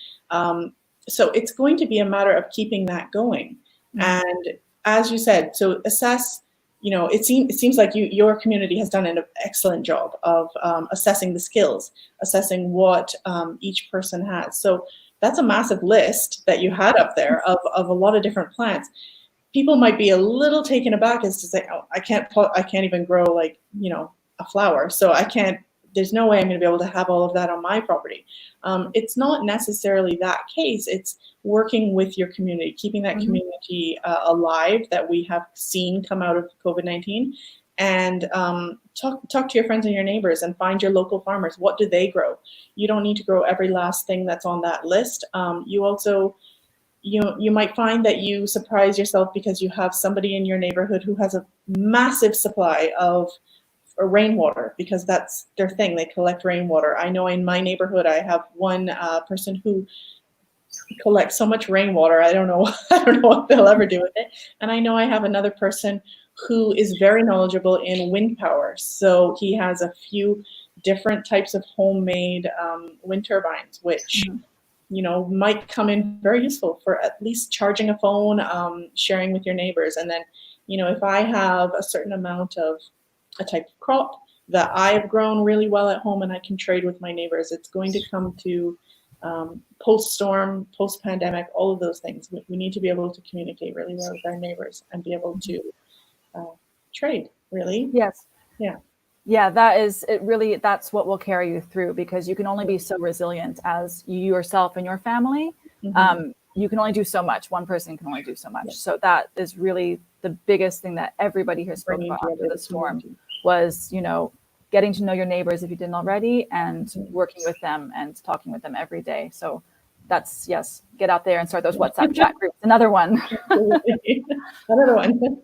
Speaker 1: So it's going to be a matter of keeping that going. And as you said, so assess, it seems like your community has done an excellent job of assessing the skills, assessing what each person has. So that's a massive list that you had up there of a lot of different plants. People might be a little taken aback as to say, oh, I can't even grow a flower. So there's no way I'm going to be able to have all of that on my property. It's not necessarily that case. It's working with your community, keeping that community alive that we have seen come out of COVID-19, and talk to your friends and your neighbors and find your local farmers. What do they grow? You don't need to grow every last thing that's on that list. You also, you might find that you surprise yourself because you have somebody in your neighborhood who has a massive supply of rainwater, because that's their thing. They collect rainwater. I know in my neighborhood, I have one person who collects so much rainwater. I don't know what they'll ever do with it. And I know I have another person who is very knowledgeable in wind power. So he has a few different types of homemade wind turbines, which might come in very useful for at least charging a phone, sharing with your neighbors. And then, if I have a certain amount of a type of crop that I have grown really well at home and I can trade with my neighbors, it's going to come to post-storm, post-pandemic, all of those things. We need to be able to communicate really well with our neighbors and be able to trade, really.
Speaker 3: Yes.
Speaker 1: Yeah,
Speaker 3: that's what will carry you through, because you can only be so resilient as you yourself and your family. You can only do so much. One person can only do so much. So that is really the biggest thing that everybody here spoke about after the storm was, getting to know your neighbors if you didn't already, and working with them and talking with them every day. So that's, yes, get out there and start those WhatsApp chat groups. Another one.
Speaker 1: Another one.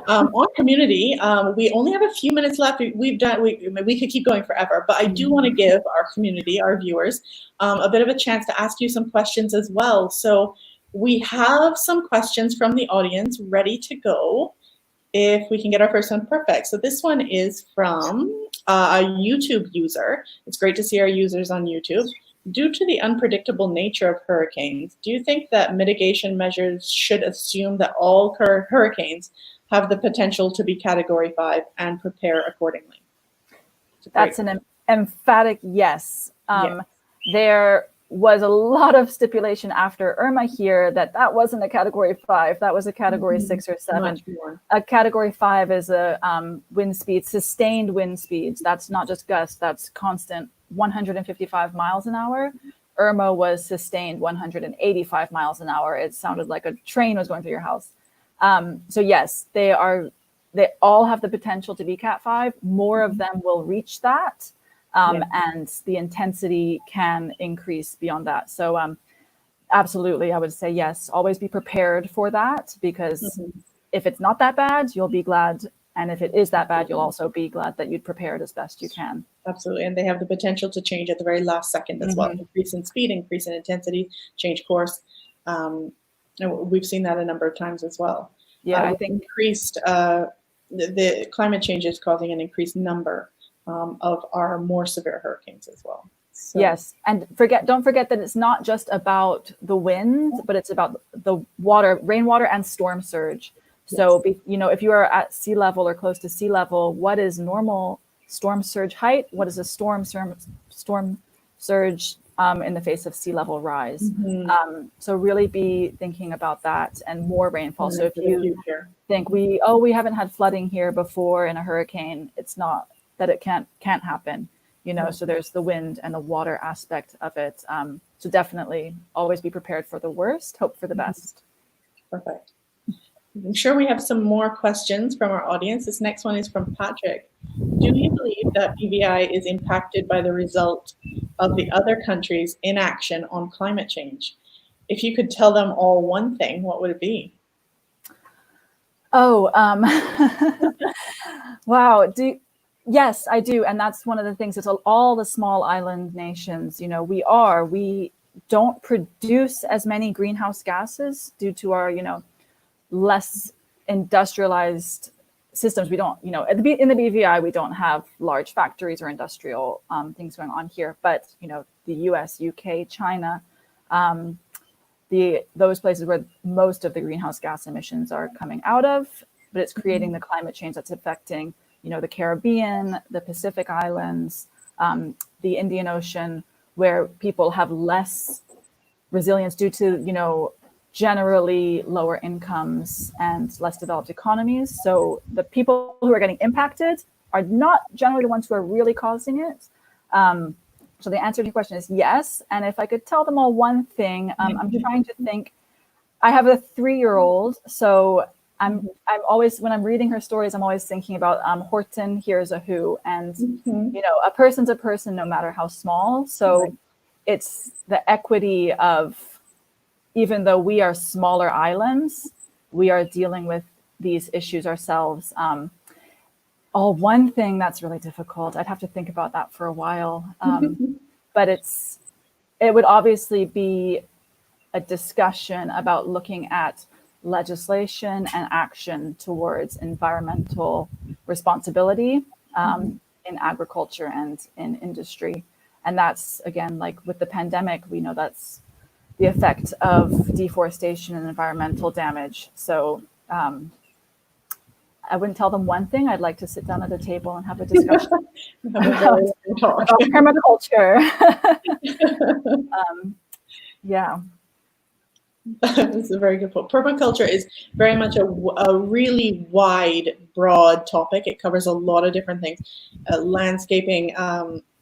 Speaker 1: On community, we only have a few minutes left. We could keep going forever, but I do want to give our community, our viewers, a bit of a chance to ask you some questions as well. So we have some questions from the audience ready to go, if we can get our first one perfect. So this one is from a YouTube user. It's great to see our users on YouTube. Due to the unpredictable nature of hurricanes, do you think that mitigation measures should assume that all hurricanes have the potential to be Category 5 and prepare accordingly?
Speaker 3: That's an emphatic yes.
Speaker 1: Yes.
Speaker 3: There was a lot of stipulation after Irma here that wasn't a Category 5, that was a Category 6 or 7. A Category 5 is a wind speed, sustained wind speeds. That's not just gusts, that's constant 155 miles an hour. Irma was sustained 185 miles an hour. It sounded like a train was going through your house. So yes, they all have the potential to be Cat 5. More of them will reach that. And the intensity can increase beyond that. So absolutely, I would say yes, always be prepared for that, because if it's not that bad, you'll be glad. And if it is that bad, you'll also be glad that you'd prepared as best you can.
Speaker 1: Absolutely. And they have the potential to change at the very last second as well. Increase in speed, increase in intensity, change course. And we've seen that a number of times as well.
Speaker 3: Yeah, I think
Speaker 1: increased, the climate change is causing an increased number of our more severe hurricanes as well. So. Yes,
Speaker 3: and don't forget that it's not just about the wind, but it's about the water, rainwater, and storm surge. So, if you are at sea level or close to sea level, what is normal storm surge height? What is a storm surge in the face of sea level rise? So really be thinking about that, and more rainfall. So if you think we haven't had flooding here before in a hurricane, it's not that it can't happen. So there's the wind and the water aspect of it. So definitely always be prepared for the worst, hope for the best.
Speaker 1: Perfect. I'm sure we have some more questions from our audience. This next one is from Patrick. Do you believe that BVI is impacted by the result of the other countries' inaction on climate change? If you could tell them all one thing, what would it be?
Speaker 3: Oh, wow. Yes, I do. And that's one of the things. It's all the small island nations, we don't produce as many greenhouse gases due to our, less industrialized systems. We don't, in the BVI, we don't have large factories or industrial things going on here. But, the US, UK, China, those places where most of the greenhouse gas emissions are coming out of, but it's creating the climate change that's affecting, the Caribbean, the Pacific Islands, the Indian Ocean, where people have less resilience due to, generally lower incomes and less developed economies. So the people who are getting impacted are not generally the ones who are really causing it. So the answer to your question is yes. And if I could tell them all one thing, I'm trying to think. I have a 3-year-old, so I'm always, when I'm reading her stories, I'm always thinking about Horton Hears a Who, and a person's a person no matter how small. So it's the equity of, even though we are smaller islands, we are dealing with these issues ourselves. One thing that's really difficult, I'd have to think about that for a while. But it would obviously be a discussion about looking at legislation and action towards environmental responsibility in agriculture and in industry. And that's, again, like with the pandemic, we know that's the effect of deforestation and environmental damage. So I wouldn't tell them one thing. I'd like to sit down at a table and have a discussion about permaculture. Yeah.
Speaker 1: That's a very good point. Permaculture is very much a really wide, broad topic. It covers a lot of different things, landscaping,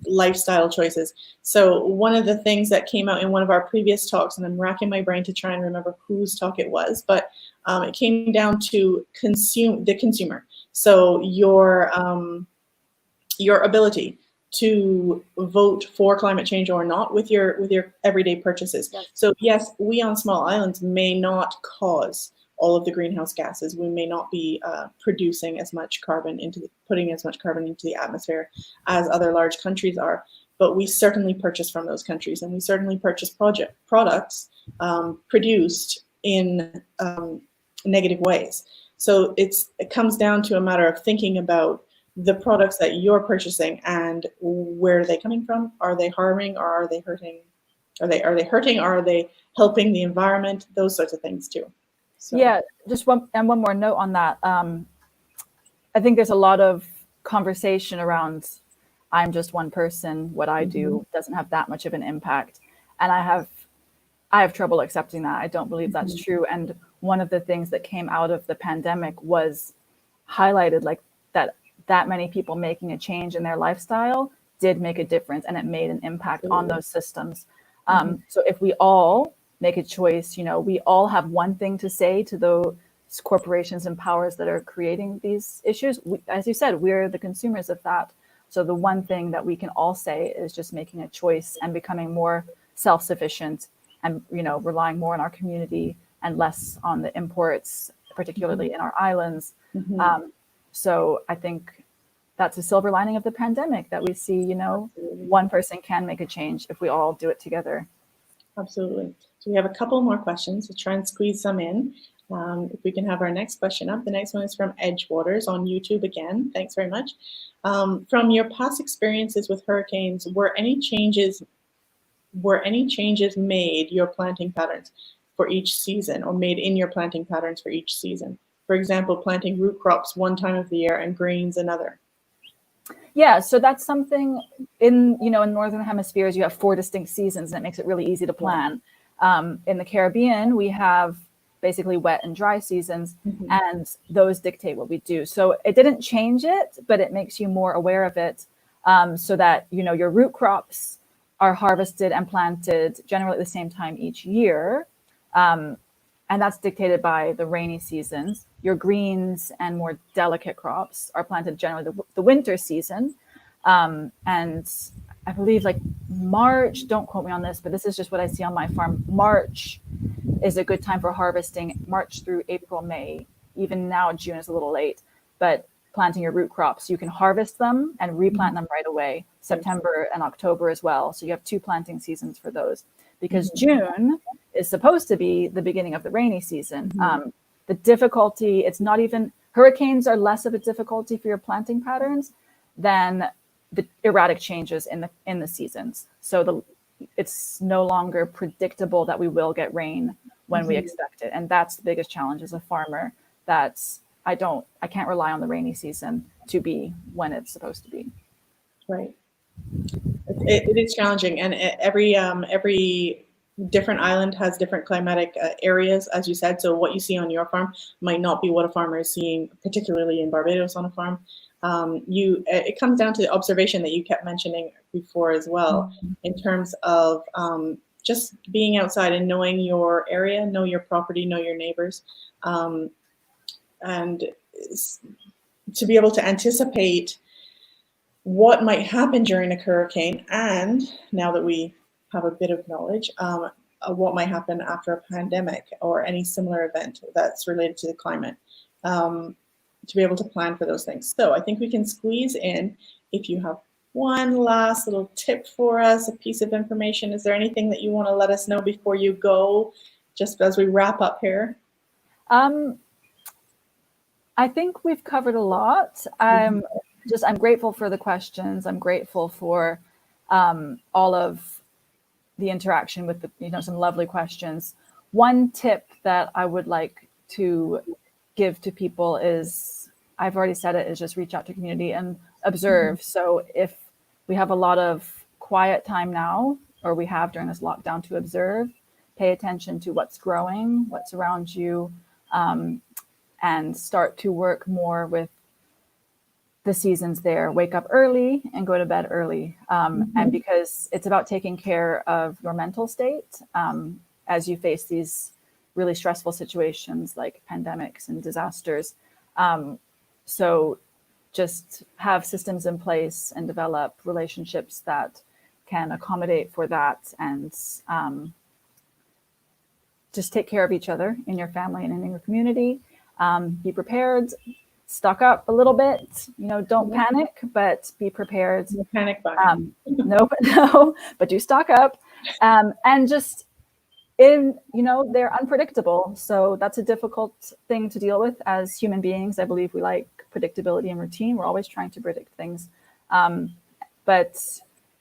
Speaker 1: lifestyle choices. So one of the things that came out in one of our previous talks, and I'm racking my brain to try and remember whose talk it was, but it came down to the consumer. So your your ability to vote for climate change or not with your everyday purchases.
Speaker 3: Yes.
Speaker 1: So yes, we on small islands may not cause all of the greenhouse gases. We may not be producing as much carbon putting as much carbon into the atmosphere as other large countries are, but we certainly purchase from those countries, and we certainly purchase products produced in negative ways. So it comes down to a matter of thinking about the products that you're purchasing and where are they coming from? Are they harming or are they hurting? Are they hurting or are they helping the environment? Those sorts of things too. So.
Speaker 3: Yeah, just one more note on that. I think there's a lot of conversation around I'm just one person, what I do doesn't have that much of an impact. And I have trouble accepting that. I don't believe that's true. And one of the things that came out of the pandemic was highlighted like that many people making a change in their lifestyle did make a difference, and it made an impact on those systems. So if we all make a choice, we all have one thing to say to those corporations and powers that are creating these issues. As you said, we're the consumers of that. So the one thing that we can all say is just making a choice and becoming more self-sufficient and, relying more on our community and less on the imports, particularly in our islands. So I think that's a silver lining of the pandemic, that we see, one person can make a change if we all do it together.
Speaker 1: Absolutely. So we have a couple more questions. We'll try and squeeze some in. If we can have our next question up. The next one is from Edgewaters on YouTube again. Thanks very much. From your past experiences with hurricanes, were any changes made your planting patterns for each season, or made in your planting patterns for each season? For example, planting root crops one time of the year and greens another.
Speaker 3: Yeah, so that's something in Northern Hemispheres, you have 4 distinct seasons, and it makes it really easy to plan. In the Caribbean, we have basically wet and dry seasons, and those dictate what we do. So it didn't change it, but it makes you more aware of it, so that, your root crops are harvested and planted generally at the same time each year. And that's dictated by the rainy seasons. Your greens and more delicate crops are planted generally the winter season. And I believe like March, don't quote me on this, but this is just what I see on my farm. March is a good time for harvesting, March through April, May. Even now, June is a little late, but planting your root crops, you can harvest them and replant them right away, September and October as well. So you have 2 planting seasons for those, because June is supposed to be the beginning of the rainy season. The difficulty, it's not even, hurricanes are less of a difficulty for your planting patterns than the erratic changes in the seasons. So it's no longer predictable that we will get rain when we expect it. And that's the biggest challenge as a farmer. I can't rely on the rainy season to be when it's supposed to be.
Speaker 1: Right. It is challenging, and every different island has different climatic areas, as you said. So what you see on your farm might not be what a farmer is seeing, particularly in Barbados on a farm. It comes down to the observation that you kept mentioning before as well, in terms of just being outside and knowing your area, know your property, know your neighbors, and to be able to anticipate what might happen during a hurricane, and now that we have a bit of knowledge, what might happen after a pandemic or any similar event that's related to the climate, to be able to plan for those things. So I think we can squeeze in, if you have one last little tip for us, a piece of information. Is there anything that you want to let us know before you go, just as we wrap up here?
Speaker 3: I think we've covered a lot. I'm grateful for the questions. I'm grateful for all of the interaction with some lovely questions. One tip that I would like to give to people is, I've already said it, is just reach out to community and observe. So if we have a lot of quiet time now, or we have during this lockdown, to observe, pay attention to what's growing, what's around you, and start to work more with the seasons there. Wake up early and go to bed early. And because it's about taking care of your mental state as you face these really stressful situations like pandemics and disasters. So just have systems in place and develop relationships that can accommodate for that, and just take care of each other in your family and in your community. Be prepared, stock up a little bit, don't panic, but be prepared.
Speaker 1: No panic buying.
Speaker 3: No, but do stock up. And just they're unpredictable. So that's a difficult thing to deal with as human beings. I believe we like predictability and routine. We're always trying to predict things. But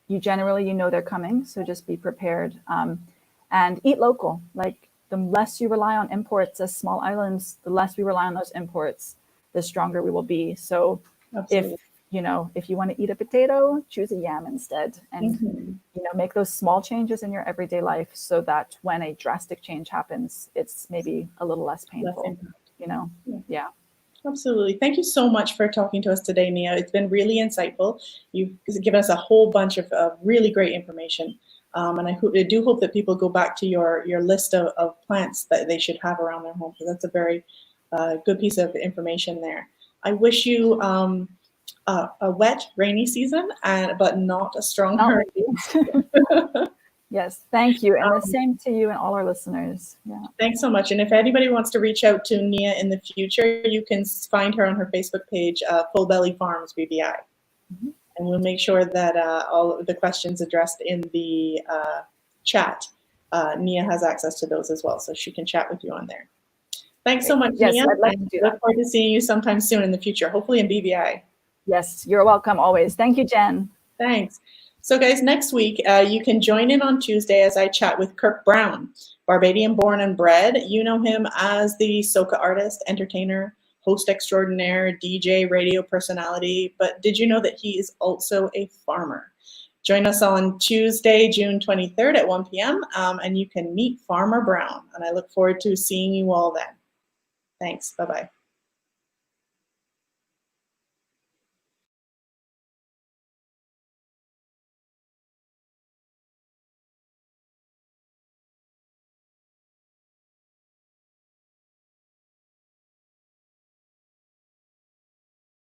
Speaker 3: you generally, they're coming. So just be prepared, and eat local. Like, the less you rely on imports as small islands, the less we rely on those imports, the stronger we will be. So
Speaker 1: Absolutely.
Speaker 3: if you want to eat a potato, choose a yam instead, and make those small changes in your everyday life so that when a drastic change happens, it's maybe a little less painful. Yeah.
Speaker 1: Absolutely. Thank you so much for talking to us today, Nea. It's been really insightful. You've given us a whole bunch of really great information. And I do hope that people go back to your list of plants that they should have around their home, because that's a very good piece of information there. I wish you a wet, rainy season, but not a strong hurricane.
Speaker 3: Yes, thank you. And the same to you and all our listeners. Yeah.
Speaker 1: Thanks so much. And if anybody wants to reach out to Nea in the future, you can find her on her Facebook page, Belly Farm BVI. And we'll make sure that all of the questions addressed in the chat, Nea has access to those as well, so she can chat with you on there. Thanks so much,
Speaker 3: Nea.
Speaker 1: I'd
Speaker 3: like to do that.
Speaker 1: Look forward to seeing you sometime soon in the future, hopefully in BVI.
Speaker 3: Yes, you're welcome always. Thank you, Jen.
Speaker 1: Thanks. So guys, next week, you can join in on Tuesday as I chat with Clarke Brown, Barbadian born and bred. You know him as the soca artist, entertainer, host extraordinaire, DJ, radio personality, but did you know that he is also a farmer? Join us on Tuesday, June 23rd at 1 p.m. And you can meet Farmer Brown. And I look forward to seeing you all then. Thanks. Bye-bye.